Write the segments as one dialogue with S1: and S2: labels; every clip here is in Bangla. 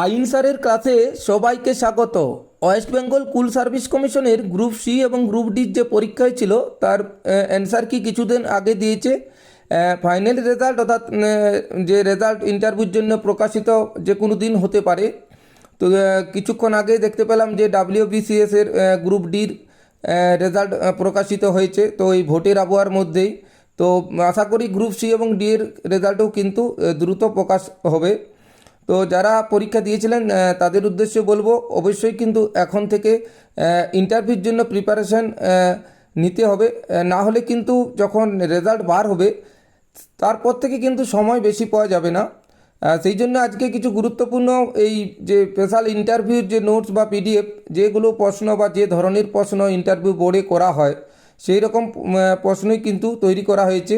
S1: আইন স্যারের ক্লাসে সবাইকে স্বাগত। ওয়েস্ট বেঙ্গল স্কুল সার্ভিস কমিশনের গ্রুপ সি এবং গ্রুপ ডির যে পরীক্ষা হয়েছিল তার অ্যান্সার কি কিছুদিন আগে দিয়েছে। ফাইনাল রেজাল্ট অর্থাৎ যে রেজাল্ট ইন্টারভিউর জন্য প্রকাশিত যে কোনো দিন হতে পারে। তো কিছুক্ষণ আগে দেখতে পেলাম যে WBCS এর গ্রুপ ডির রেজাল্ট প্রকাশিত হয়েছে। তো এই ভোটের আবহাওয়ার মধ্যেই তো আশা করি গ্রুপ সি এবং ডি এর রেজাল্টও কিন্তু দ্রুত প্রকাশ হবে। তো যারা পরীক্ষা দিয়েছিলেন তাদের উদ্দেশ্যে বলবো অবশ্যই কিন্তু এখন থেকে ইন্টারভিউর জন্য প্রিপারেশন নিতে হবে। না হলে কিন্তু যখন রেজাল্ট বার হবে তারপর থেকে কিন্তু সময় বেশি পাওয়া যাবে না। সেই জন্য আজকে কিছু গুরুত্বপূর্ণ এই যে স্পেশাল ইন্টারভিউর যে নোটস বা PDF যেগুলো প্রশ্ন বা যে ধরনের প্রশ্ন ইন্টারভিউ বোর্ডে করা হয় সেই রকম প্রশ্নই কিন্তু তৈরি করা হয়েছে।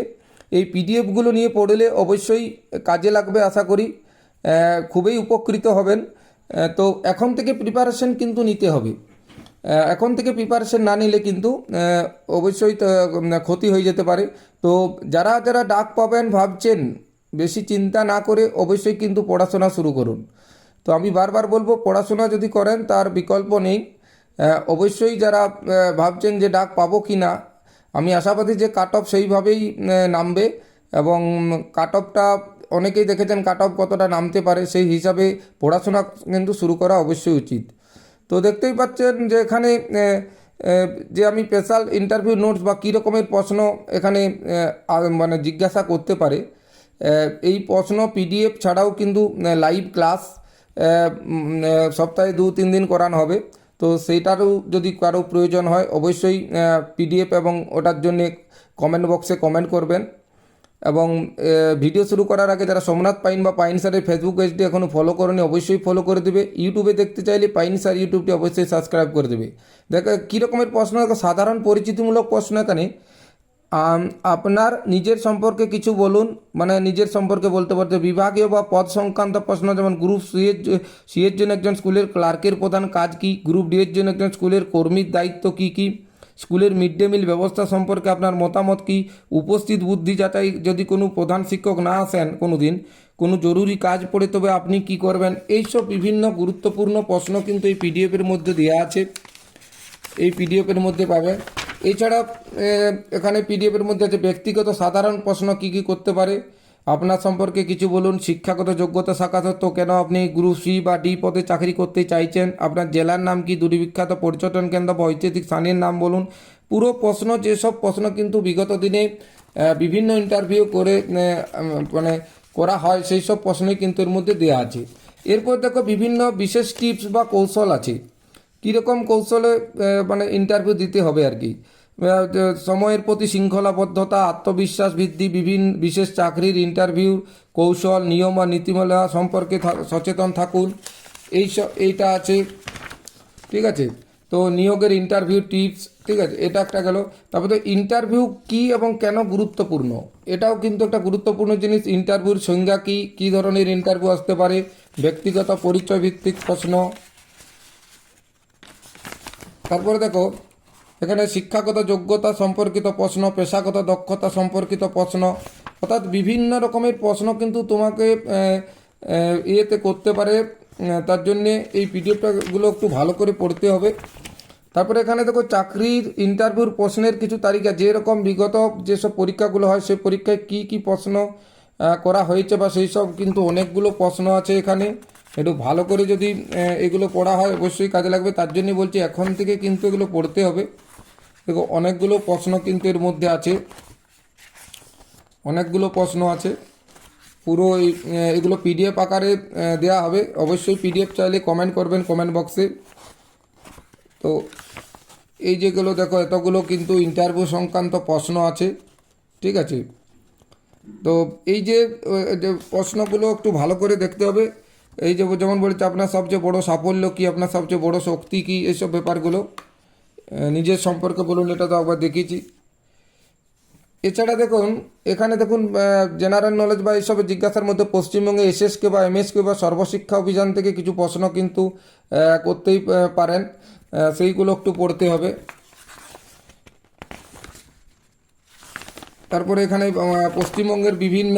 S1: এই PDFগুলো নিয়ে পড়লে অবশ্যই কাজে লাগবে, আশা করি খুবই উপকৃত হবেন। তো এখন থেকে প্রিপারেশন কিন্তু নিতে হবে। এখন থেকে প্রিপারেশন না নিলে কিন্তু অবশ্যই ক্ষতি হয়ে যেতে পারে। তো যারা যারা ডাক পাবেন ভাবছেন, বেশি চিন্তা না করে অবশ্যই কিন্তু পড়াশোনা শুরু করুন। তো আমি বারবার বলবো, পড়াশোনা যদি করেন তার বিকল্প নেই। অবশ্যই যারা ভাবছেন যে ডাক পাবো কি না, আমি আশাবাদী যে কাট অফ সেইভাবেই নামবে এবং কাট অফটা অনেকেই দেখেছেন কাট অফ কতটা নামতে পারে, সেই হিসাবে পড়াশোনা কিন্তু শুরু করা অবশ্যই উচিত। তো দেখতেই পাচ্ছেন যে এখানে যে আমি স্পেশাল ইন্টারভিউ নোটস বা কী রকমের প্রশ্ন এখানে মানে জিজ্ঞাসা করতে পারে, এই প্রশ্ন PDF ছাড়াও কিন্তু লাইভ ক্লাস সপ্তাহে 2-3 দিন করানো হবে। তো সেইটারও যদি কারো প্রয়োজন হয় অবশ্যই PDF এবং ওটার জন্যে কমেন্ট বক্সে কমেন্ট করবেন। এবং ভিডিও শুরু করার আগে যারা সোমনাথ পাইন বা পাইন স্যারের ফেসবুক পেজটি এখনও ফলো করেনি অবশ্যই ফলো করে দেবে। ইউটিউবে দেখতে চাইলে পাইন স্যার ইউটিউবটি অবশ্যই সাবস্ক্রাইব করে দেবে। দেখো কী রকমের প্রশ্ন, সাধারণ পরিচিতিমূলক প্রশ্ন এখানে। আপনার নিজের সম্পর্কে কিছু বলুন, মানে নিজের সম্পর্কে বলতে পারতে বিভাগীয় বা পদ সংক্রান্ত প্রশ্ন, যেমন গ্রুপ সি এর জন্য একজন স্কুলের ক্লার্কের প্রধান কাজ কী, গ্রুপ ডি এর জন্য একজন স্কুলের কর্মীর দায়িত্ব কী কী, স্কুলের মিড ডে মিল ব্যবস্থা সম্পর্কে আপনার মতামত কী, উপস্থিত বুদ্ধি যাচাই যদি কোনো প্রধান শিক্ষক না আসেন কোনো দিন, কোনো জরুরি কাজ পড়ে তবে আপনি কি করবেন, এইসব বিভিন্ন গুরুত্বপূর্ণ প্রশ্ন কিন্তু এই PDFের মধ্যে দেওয়া আছে, এই PDFের মধ্যে পাবেন। এছাড়া এখানে PDFের মধ্যে আছে ব্যক্তিগত সাধারণ প্রশ্ন কী কী করতে পারে, আপনার সম্পর্কে কিছু বলুন, শিক্ষাগত যোগ্যতা শাখা সত্ত্বেও কেন আপনি গ্রুপ সি বা ডি পদে চাকরি করতে চাইছেন, আপনার জেলার নাম কি, দুটি বিখ্যাত পর্যটন কেন্দ্র বা ঐতিহাসিক স্থানের নাম বলুন। পুরো প্রশ্ন, যেসব প্রশ্ন কিন্তু বিগত দিনে বিভিন্ন ইন্টারভিউ করে মানে করা হয় সেই সব প্রশ্নই কিন্তু এর মধ্যে দেওয়া আছে। এরপর দেখো বিভিন্ন বিশেষ টিপস বা কৌশল আছে, কীরকম কৌশলে মানে ইন্টারভিউ দিতে হবে আর কি। সময়ের প্রতি শৃঙ্খলাবদ্ধতা, আত্মবিশ্বাস বৃদ্ধি, বিভিন্ন বিশেষ চাকরির ইন্টারভিউ কৌশল, নিয়ম আর নীতিমালা সম্পর্কে সচেতন থাকুন, এইটা আছে, ঠিক আছে। তো নিয়োগের ইন্টারভিউ টিপস, ঠিক আছে, এটা একটা গেল। তারপরে ইন্টারভিউ কী এবং কেন গুরুত্বপূর্ণ, এটাও কিন্তু একটা গুরুত্বপূর্ণ জিনিস। ইন্টারভিউর সংজ্ঞা কী, কী ধরনের ইন্টারভিউ আসতে পারে, ব্যক্তিগত পরিচয় ভিত্তিক প্রশ্ন। তারপরে দেখো এখানে শিক্ষাগত যোগ্যতা সম্পর্কিত প্রশ্ন, পেশাগত দক্ষতা সম্পর্কিত প্রশ্ন, অর্থাৎ বিভিন্ন রকমের প্রশ্ন কিন্তু তোমাকে ইয়েতে করতে পারে। তার জন্যে এই PDFগুলো একটু ভালো করে পড়তে হবে। তারপরে এখানে দেখো চাকরির ইন্টারভিউর প্রশ্নের কিছু তালিকা, যেরকম বিগত যেসব পরীক্ষাগুলো হয় সেই পরীক্ষায় কী কী প্রশ্ন করা হয়েছে বা সেই সব কিন্তু অনেকগুলো প্রশ্ন আছে এখানে। একটু ভালো করে যদি এগুলো পড়া হয় অবশ্যই কাজে লাগবে। তার জন্যই বলছি এখন থেকে কিন্তু এগুলো পড়তে হবে। দেখো অনেকগুলো প্রশ্ন কিন্তু এর মধ্যে আছে, অনেকগুলো প্রশ্ন আছে। পুরো এগুলো PDF আকারে দেওয়া হবে। অবশ্যই PDF চাইলে কমেন্ট করবেন কমেন্ট বক্সে। তো এই যেগুলো দেখো এতগুলো কিন্তু ইন্টারভিউ সংক্রান্ত প্রশ্ন আছে, ঠিক আছে। তো এই যে প্রশ্নগুলো একটু ভালো করে দেখতে হবে। এই যে যেমন বলেছে আপনার সবচেয়ে বড় সাফল্য কী, আপনার সবচেয়ে বড় শক্তি কী, এইসব ব্যাপারগুলো। নিজের সম্পর্কে বলুন, এটা তো একবার দেখিয়েছি। এছাড়া দেখুন এখানে দেখুন জেনারেল নলেজ বা এইসব জিজ্ঞাসার মধ্যে পশ্চিমবঙ্গে SSK বা MSK বা সর্বশিক্ষা অভিযান থেকে কিছু প্রশ্ন কিন্তু করতেই পারেন, সেইগুলো একটু পড়তে হবে। তারপরে এখানে পশ্চিমবঙ্গের বিভিন্ন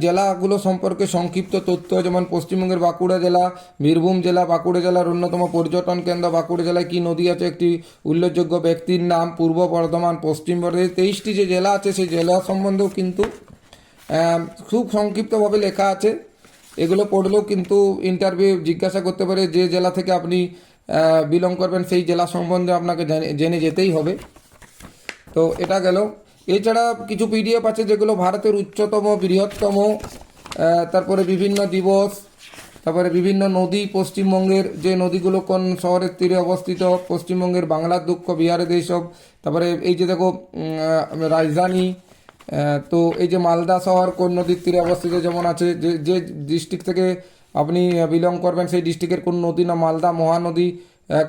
S1: জেলাগুলো সম্পর্কে সংক্ষিপ্ত তথ্য, যেমন পশ্চিমবঙ্গের বাঁকুড়া জেলা, বীরভূম জেলা, বাঁকুড়া জেলার অন্যতম পর্যটন কেন্দ্র, বাঁকুড়া জেলায় কী নদী আছে, একটি উল্লেখযোগ্য ব্যক্তির নাম, পূর্ব বর্ধমান, পশ্চিম বর্ধমান, 23টি যে জেলা আছে সেই জেলা সম্বন্ধেও কিন্তু খুব সংক্ষিপ্তভাবে লেখা আছে। এগুলো পড়লেও কিন্তু ইন্টারভিউ জিজ্ঞাসা করতে পারে যে জেলা থেকে আপনি বিলং করবেন সেই জেলা সম্বন্ধে আপনাকে জেনে যেতেই হবে। তো এটা গেল। এছাড়া কিছু পিডিএফ আছে যেগুলো ভারতের উচ্চতম, বৃহত্তম, তারপরে বিভিন্ন দিবস, তারপরে বিভিন্ন নদী, পশ্চিমবঙ্গের যে নদীগুলো কোন শহরের তীরে অবস্থিত, পশ্চিমবঙ্গের বাংলার দুঃখ, বিহারের এইসব, তারপরে এই যে দেখো রাজধানী, তো এই যে মালদা শহর কোন নদীর তীরে অবস্থিত, যেমন আছে যে যে ডিস্ট্রিক্ট থেকে আপনি বিলং করবেন সেই ডিস্ট্রিক্টের কোন নদী না, মালদা মহানদী,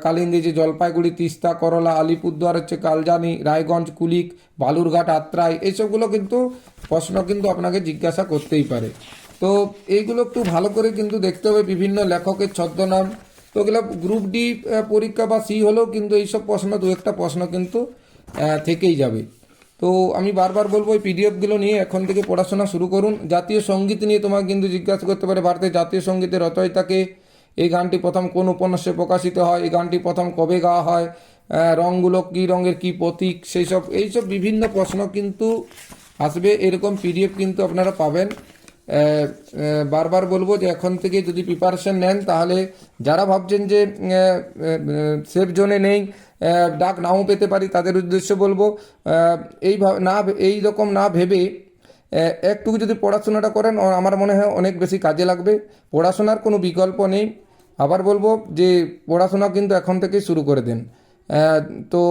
S1: কালিন্দী যে জলপাইগুড়ি, তিস্তা, করলা, আলিপুরদুয়ার হচ্ছে কালজানি, রায়গঞ্জ, কুলিক, বালুরঘাট, আত্রাই, এইসবগুলো কিন্তু প্রশ্ন কিন্তু আপনাকে জিজ্ঞাসা করতেই পারে। তো এইগুলো একটু ভালো করে কিন্তু দেখতে হবে, বিভিন্ন লেখকের ছদ্মনাম। তো এগুলো গ্রুপ ডি পরীক্ষা বা সি হলেও কিন্তু এইসব প্রশ্ন, দু একটা প্রশ্ন কিন্তু থেকেই যাবে। তো আমি বারবার বলবো এই পিডিএফগুলো নিয়ে এখন থেকে পড়াশোনা শুরু করুন। জাতীয় সঙ্গীত নিয়ে তোমাকে কিন্তু জিজ্ঞাসা করতে পারে, ভারতের জাতীয় সঙ্গীতের রচয়িতাকে, এই গানটি প্রথম কোন উপন্যাসে প্রকাশিত হয়, এই গানটি প্রথম কবে গাওয়া হয়, রঙগুলো কী রঙের কী প্রতীক, সেই সব এইসব বিভিন্ন প্রশ্ন কিন্তু আসবে। এরকম পিডিএফ কিন্তু আপনারা পাবেন। বারবার বলবো যে এখন থেকে যদি প্রিপারেশন নেন, তাহলে যারা ভাবছেন যে সেফ জোনে নেই, ডাক নাও পেতে পারি, তাদের উদ্দেশ্যে বলবো এই রকম না ভেবে একটু যদি পড়াশোনাটা করেন, আমার মনে হয় অনেক বেশি কাজে লাগবে। পড়াশোনার কোনো বিকল্প নেই। আবার বলবো যে পড়াশোনা কিন্তু এখন থেকেই শুরু করে দেন। তো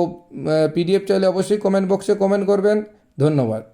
S1: পিডিএফ চাইলে অবশ্যই কমেন্ট বক্সে কমেন্ট করবেন। ধন্যবাদ।